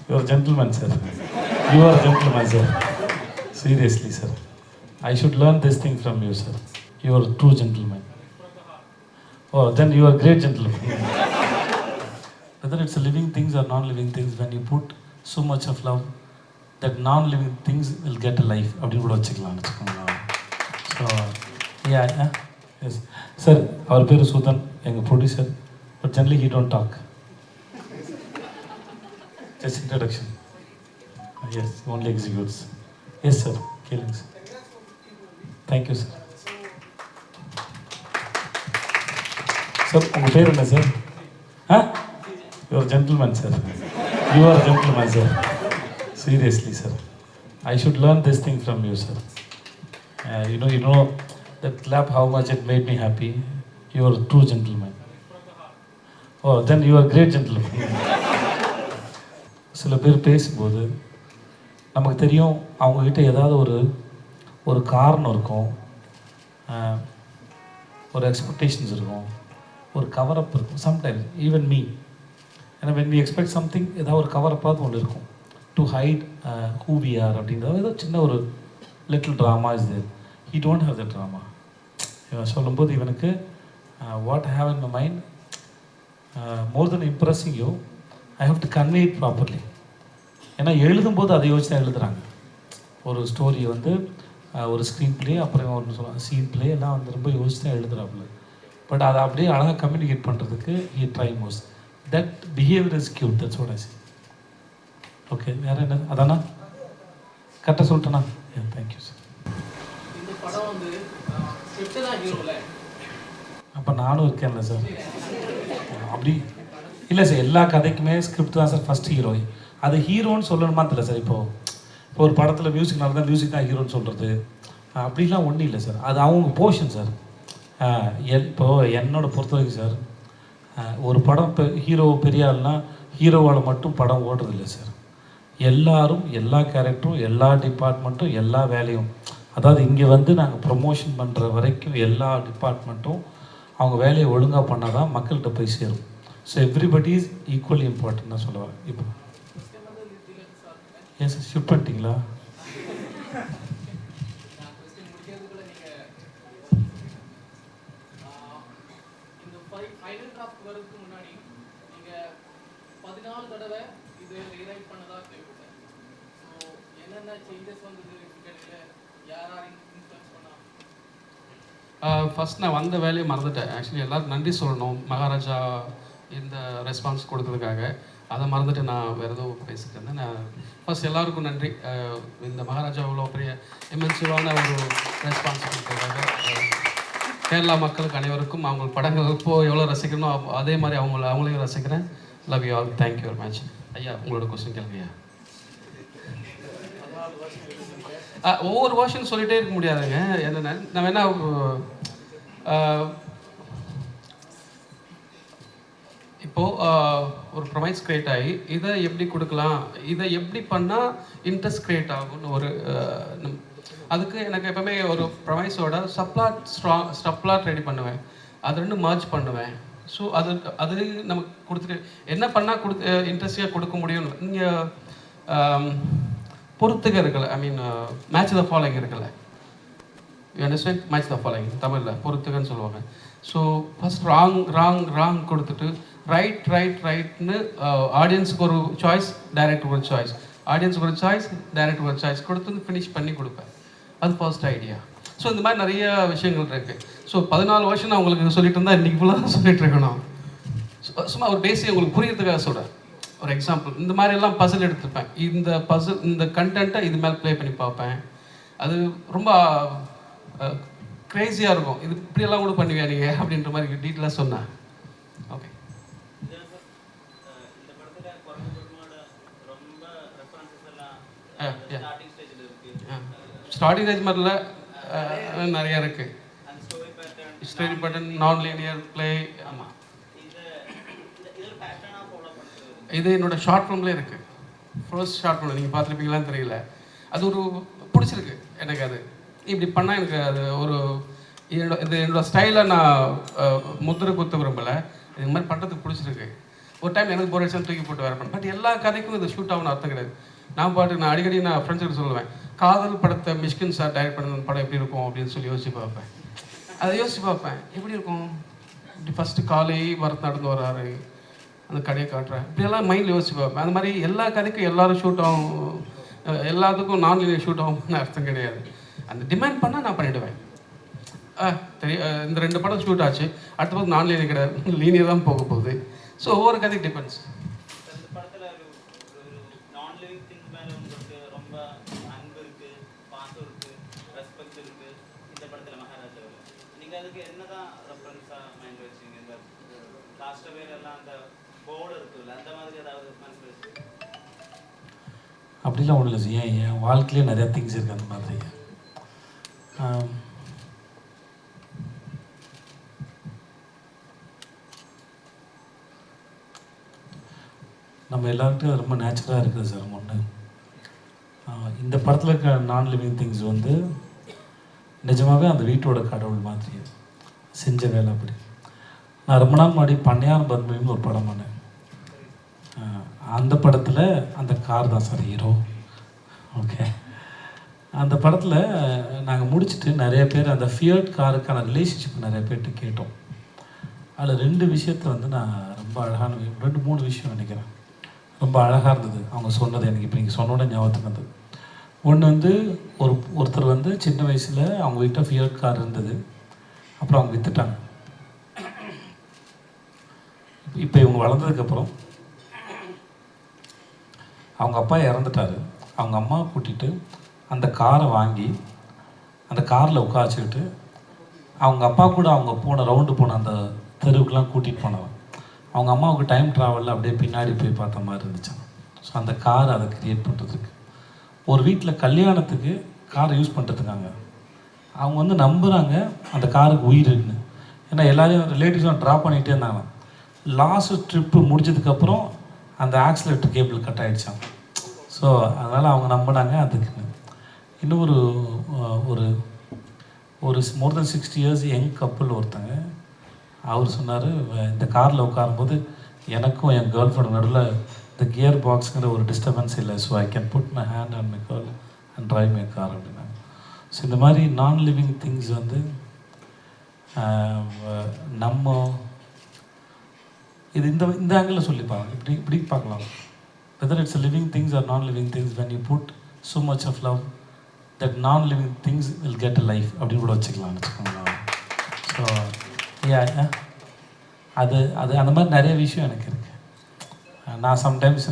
You are a gentleman, sir. You are a gentleman, sir. Seriously, sir. I should learn this thing from you, sir. You are a true gentleman. Oh, then you are a great gentleman. Whether it's living things or non-living things, when you put so much of love, that non-living things will get a life. அப்படின்னு கூட வச்சுக்கலாம் வச்சுக்கோங்களேன். So yes sir, அவர் பேர் சுதன், எங்கள் producer. But generally he don't talk, just introduction. Yes, only executes. Yes sir, கேளுங்க sir. Thank you sir. Sir, உங்கள் பேர் என்ன sir? You are a gentleman, sir. You are a gentleman, sir. Seriously, sir. I should learn this thing from you, sir. You know that clap, how much it made me happy. You are a true gentleman. Oh, then you are a great gentleman. சில பேர் பேசும்போது நமக்கு தெரியும் அவங்கக்கிட்ட ஏதாவது ஒரு காரணம் இருக்கும், ஒரு எக்ஸ்பெக்டேஷன்ஸ் இருக்கும், ஒரு கவரப் இருக்கும். சம்டைம்ஸ் ஈவன் மீ, ஏன்னா when we expect something, ஏதாவது ஒரு கவரப்பாக ஒன்று இருக்கும், to hide who we are அப்படிங்கிறது. ஏதோ சின்ன ஒரு little drama is there. he don't have that drama. இவன் சொல்லும்போது இவனுக்கு what I have in my mind, more than impressing you, I have to convey it properly. ஏன்னா எழுதும்போது அதை யோசிச்சு தான் எழுதுகிறாங்க. ஒரு ஸ்டோரி வந்து ஒரு ஸ்க்ரீன் ப்ளே, அப்புறம் ஒன்று சொல்லுவாங்க சீன் ப்ளே, எல்லாம் வந்து ரொம்ப யோசிச்சு தான் எழுதுகிறாப்புல. பட் அதை அப்படியே அழகாக கம்யூனிகேட் பண்ணுறதுக்கு he try most. That behavior is cute, that's what I say. Okay, வேறு என்ன? அதானா கரெக்டாக சொல்லிட்டேனா? Thank you sir. இந்த படம் வந்து ஸ்கிரிப்ட் தான் ஹீரோல. அப்போ நானும் இருக்கேன்ல சார். அப்படி இல்லை சார், எல்லா கதைக்குமே ஸ்கிரிப்ட் தான் சார் ஃபஸ்ட் ஹீரோ. அது ஹீரோன்னு சொல்லணுமா தெரியல சார். இப்போ ஒரு படத்தில் மியூசிக்னால தான் மியூசிக் தான் ஹீரோன்னு சொல்கிறது அப்படிலாம் ஒன்றும் இல்லை சார். அது அவங்க போர்ஷன் சார். இப்போது என்னோட பொறுத்த வரைக்கும் சார், ஒரு படம் இப்போ ஹீரோ பெரிய ஆள்னா ஹீரோவால் மட்டும் படம் ஓடுறதில்லை சார். எல்லாரும், எல்லா கேரக்டரும், எல்லா டிபார்ட்மெண்ட்டும், எல்லா வேலையும், அதாவது இங்கே வந்து நாங்கள் ப்ரொமோஷன் பண்ணுற வரைக்கும் எல்லா டிபார்ட்மெண்ட்டும் அவங்க வேலையை ஒழுங்காக பண்ணால் தான் மக்கள்கிட்ட போய் சேரும். So everybody is equally important தான் சொல்லுவாங்க. இப்போ ஏன் சார் ஷிஃப்ட் பண்ணிட்டீங்களா? ஃபைனல் டிராஃப்ட் வரதுக்கு முன்னாடி நீங்கள் 14 தடவை இது ரீரைட் பண்ணதாக கேள்விப்பட்டேன். ஸோ என்னென்ன சேஞ்சஸ் வந்தது கிட்டத்தட்ட, யார் இன்ஃப்ளூயன்ஸ் பண்ணா? ஃபஸ்ட் நான் வந்த வேலையை மறந்துட்டேன். ஆக்சுவலி எல்லாருக்கும் நன்றி சொல்லணும், மகாராஜா இந்த ரெஸ்பான்ஸ் கொடுத்ததுக்காக. அதை மறந்துட்டு நான் வேறு ஏதோ பேசிட்டு இருந்தேன். நான் ஃபஸ்ட் எல்லாருக்கும் நன்றி. இந்த மகாராஜா அவ்வளோ பெரிய இமென்சிவான ஒரு ரெஸ்பான்ஸ் கொடுத்ததுக்காக. கேரளா மக்களுக்கு அனைவருக்கும் அவங்க படங்கள் இப்போது எவ்வளோ ரசிக்கணும் அதே மாதிரி அவங்களையும் ரசிக்கிறேன். Love you all, thank you very much. ஐயா, உங்களோட கொஸ்டின் கேளுங்கய்யா. ஒவ்வொரு வருஷன் சொல்லிகிட்டே இருக்க முடியாதுங்க. என்னென்ன நான் வேணா இப்போது ஒரு ப்ரொமைஸ் க்ரியேட் ஆகி இதை எப்படி கொடுக்கலாம், இதை எப்படி பண்ணால் இன்ட்ரெஸ்ட் க்ரியேட் ஆகும்னு ஒரு அதுக்கு எனக்கு எப்போவுமே ஒரு ப்ரொமைஸோட சப்ளாட் ரெடி பண்ணுவேன். அது ரெண்டு மர்ஜ் பண்ணுவேன். ஸோ அது நமக்கு கொடுத்துட்டு என்ன பண்ணால் இன்ட்ரெஸ்டிங்காக கொடுக்க முடியும். இங்கே பொறுத்துக்க இருக்குல்ல, ஐ மீன் மேட்ச் த ஃபாலோயிங் இருக்குல்ல, you understand? Match the following தமிழில் பொறுத்துக்கன்னு சொல்லுவாங்க. ஸோ ஃபஸ்ட் ராங் கொடுத்துட்டு ரைட்னு ஆடியன்ஸுக்கு ஒரு சாய்ஸ், டைரக்டருக்கு ஒரு சாய்ஸ், ஆடியன்ஸுக்கு ஒரு சாய்ஸ், டைரக்டருக்கு ஒரு சாய்ஸ் கொடுத்து ஃபினிஷ் பண்ணி கொடுப்பேன். அது ஃபர்ஸ்ட் ஐடியா. ஸோ இந்த மாதிரி நிறைய விஷயங்கள் இருக்குது. ஸோ 14 வருஷம் நான் உங்களுக்கு சொல்லிட்டு இருந்தால் இன்றைக்கி ஃபுல்லாக சொல்லிட்டு இருக்கணும். சும்மா ஒரு பேசிக் உங்களுக்கு புரியறதுக்காக சொல்கிறேன். ஒரு எக்ஸாம்பிள், இந்த மாதிரியெல்லாம் பசில் எடுத்துப்பேன். இந்த கண்டென்ட்டை இது மேலே ப்ளே பண்ணி பார்ப்பேன். அது ரொம்ப க்ரேஸியாக இருக்கும். இது இப்படியெல்லாம் கூட பண்ணுவியா நீங்கள் அப்படின்ற மாதிரி டீட்டெயிலாக சொன்னேன். ஓகே. ஸ்டார்டிங் ஸ்டேஜ் மாதிரில நிறையா இருக்குது. ஸ்டோரி பேட்டர்ன், நான் லீனியர் ப்ளே. ஆமாம், இது என்னோடய ஷார்ட் ஃபிலிம்லேயே இருக்குது. ஃபர்ஸ்ட் ஷார்ட் ஃபிலிம் நீங்கள் பார்த்துருப்பீங்களான்னு தெரியல. அது ஒரு பிடிச்சிருக்கு எனக்கு. அது இப்படி பண்ணால் எனக்கு அது ஒரு என்னோடய ஸ்டைலை நான் முத்திரை குத்த விரும்பலை. இது மாதிரி பண்ணுறதுக்கு பிடிச்சிருக்கு. ஒரு டைம் எனக்கு போர் அடிச்சா தூக்கி போட்டு வேறு பண்ணேன். பட் எல்லா கதைக்கும் இது ஷூட் ஆகணும்னு அர்த்தம் கிடையாது. நான் அடிக்கடி ஃப்ரெண்ட்ஸுக்கு சொல்லுவேன், காதல் படத்தை மிஷ்கின் சார் டைரக்ட் பண்ண படம் எப்படி இருக்கும் அப்படின்னு சொல்லி யோசிச்சு பார்ப்பேன். அதை யோசிச்சு பார்ப்பேன், எப்படி இருக்கும், இப்படி ஃபஸ்ட்டு காலை வரத்து நடந்து வர்றாரு, அந்த கடையை காட்டுறேன், இப்படியெல்லாம் மைண்டில் யோசிச்சு பார்ப்பேன். அந்த மாதிரி எல்லா கதைக்கும் எல்லோரும் ஷூட் ஆகும், எல்லாத்துக்கும் நான் லீனியர் ஷூட் ஆகும்னு அர்த்தம் கிடையாது. அந்த டிமாண்ட் பண்ணால் நான் பண்ணிவிடுவேன். இந்த 2 படம் ஷூட் ஆச்சு, அடுத்த படம் நான் லீனியர் கிடையாது, லீனியர் தான் போக போகுது. ஸோ ஒவ்வொரு கதைக்கு டிபெண்ட்ஸ். இந்த படத்தில் ஒரு நான் லிவிங் திங் மேலே உங்களுக்கு ரொம்ப அன்பு இருக்குது, பாசம் இருக்குது, ரெஸ்பெக்ட் இருக்குது இந்த படத்தில் மகாராஜாவில். நீங்கள் அதுக்கு என்ன தான் ரெஃபரன்ஸாக மைண்ட் வச்சிங்க? இந்த லாஸ்ட் வேரெல்லாம் அந்த போர்டு இருக்குல்ல, அந்த மாதிரி ஏதாவது மனசில் வச்சு? அப்படிலாம் ஒன்றும் இல்லை. என் வாழ்க்கையிலே நிறையா திங்ஸ் இருக்குது அந்த மாதிரி. நம்ம எல்லாருக்கிட்டும் ரொம்ப நேச்சுரலாக இருக்குது சார். ஒன்று இந்த படத்தில் இருக்க நான் லிவிங் திங்ஸ் வந்து நிஜமாகவே அந்த வீட்டோட கடவுள் மாதிரி செஞ்ச வேலை. அப்படி நான் ரொம்ப நாள் முன்னாடி பண்ணையார் பத்மின்னு ஒரு படம் பண்ணேன். அந்த படத்தில் அந்த கார் தான் சார் ஹீரோ. ஓகே, அந்த படத்தில் நாங்கள் முடிச்சுட்டு நிறைய பேர் அந்த ஃபியர்ட் காருக்கான ரிலேஷன்ஷிப் நிறைய பேர்கிட்ட கேட்டோம். அதில் 2 விஷயத்தை வந்து நான் ரொம்ப அழகான 2-3 விஷயம் நினைக்கிறேன் ரொம்ப அழகாக இருந்தது. அவங்க சொன்னது எனக்கு இப்போ நீங்கள் சொன்னோட ஞாபகத்துக்கு வந்தது. ஒன்று வந்து ஒருத்தர் வந்து சின்ன வயசில் அவங்க வீட்டை ஃபியர்ட் கார் இருந்தது, அப்புறம் அவங்க விற்றுட்டாங்க. இப்போ இவங்க வளர்ந்ததுக்கப்புறம் அவங்க அப்பா இறந்துட்டார். அவங்க அம்மா கூட்டிகிட்டு அந்த காரை வாங்கி அந்த காரில் உட்காச்சிக்கிட்டு அவங்க அப்பா கூட அவங்க ரவுண்டு போன அந்த தெருவுக்கெலாம் கூட்டிகிட்டு போனவன். அவங்க அம்மாவுக்கு டைம் ட்ராவலில் அப்படியே பின்னாடி போய் பார்த்த மாதிரி இருந்துச்சு. ஸோ அந்த கார் அதை க்ரியேட் பண்ணுறதுக்கு ஒரு வீட்டில் கல்யாணத்துக்கு காரை யூஸ் பண்ணுறதுக்காங்க அவங்க வந்து நம்புகிறாங்க அந்த காருக்கு உயிர் இருக்குன்னு. ஏன்னா எல்லோரையும் ரிலேட்டிவ்ஸும் ட்ராப் பண்ணிகிட்டே இருந்தாங்க. லாஸ்ட்டு ட்ரிப்பு முடிஞ்சதுக்கப்புறம் அந்த ஆக்சிலேட்டர் கேபிள் கட் ஆகிடுச்சாங்க. ஸோ அதனால் அவங்க நம்பினாங்க அதுக்குன்னு. இன்னும் ஒரு மோர் தென் 60 years யங் கப்புள் ஒருத்தங்க அவர் சொன்னார், இந்த காரில் உட்காரும்போது எனக்கும் என் கேர்ள் ஃப்ரெண்ட் நடுவில் இந்த கியர் பாக்ஸுங்கிற ஒரு டிஸ்டர்பன்ஸ் இல்லை. So I can put my hand and my girl and drive my car அப்படின்னாங்க. ஸோ இந்த மாதிரி நான் லிவிங் திங்ஸ் வந்து நம்ம இது இந்த ஆங்கிளில் சொல்லிப்பாங்க. இப்படி பார்க்கலாம். Whether it's living things or non living things, when you put so much of love that non living things will get a life அப்படின்னு கூட வச்சுக்கலாம்னு வச்சுக்கோங்களேன். ஸோ அது அந்த மாதிரி நிறைய விஷயம் எனக்கு இருக்குது. நான் சம்டைம்ஸ்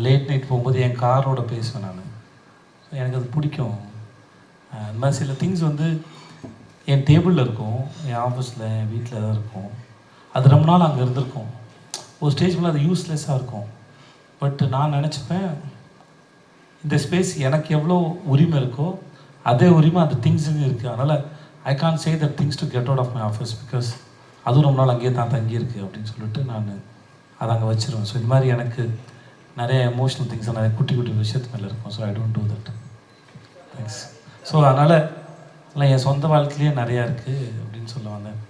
லேட் நைட் போகும்போது என் காரோட பேசுவேன் நான். எனக்கு அது பிடிக்கும். அந்த மாதிரி சில திங்ஸ் வந்து என் டேபிளில் இருக்கும், என் ஆஃபீஸில், என் வீட்டில் தான் இருக்கும். அது ரொம்ப நாள் அங்கே இருந்திருக்கும். ஒரு ஸ்டேஜ் மேலே அது யூஸ்லெஸ்ஸாக இருக்கும். பட் நான் நினச்சிப்பேன், இந்த ஸ்பேஸ் எனக்கு எவ்வளோ உரிமை இருக்கோ அதே உரிமை அந்த திங்ஸுங்க இருக்குது. அதனால் I can say that things to get out of my office because அதுவும் ரொம்ப நாள் அங்கேயே தான் தங்கியிருக்கு அப்படின்னு சொல்லிட்டு நான் அதை அங்கே வச்சுருவேன். ஸோ இது மாதிரி எனக்கு நிறைய எமோஷ்னல் திங்ஸ் நிறைய குட்டி விஷயத்து மேலே இருக்கும். So I don't do that. Thanks. So அதனால் என் சொந்த வாழ்க்கையிலேயே நிறையா இருக்குது அப்படின்னு சொல்ல வந்தேன்.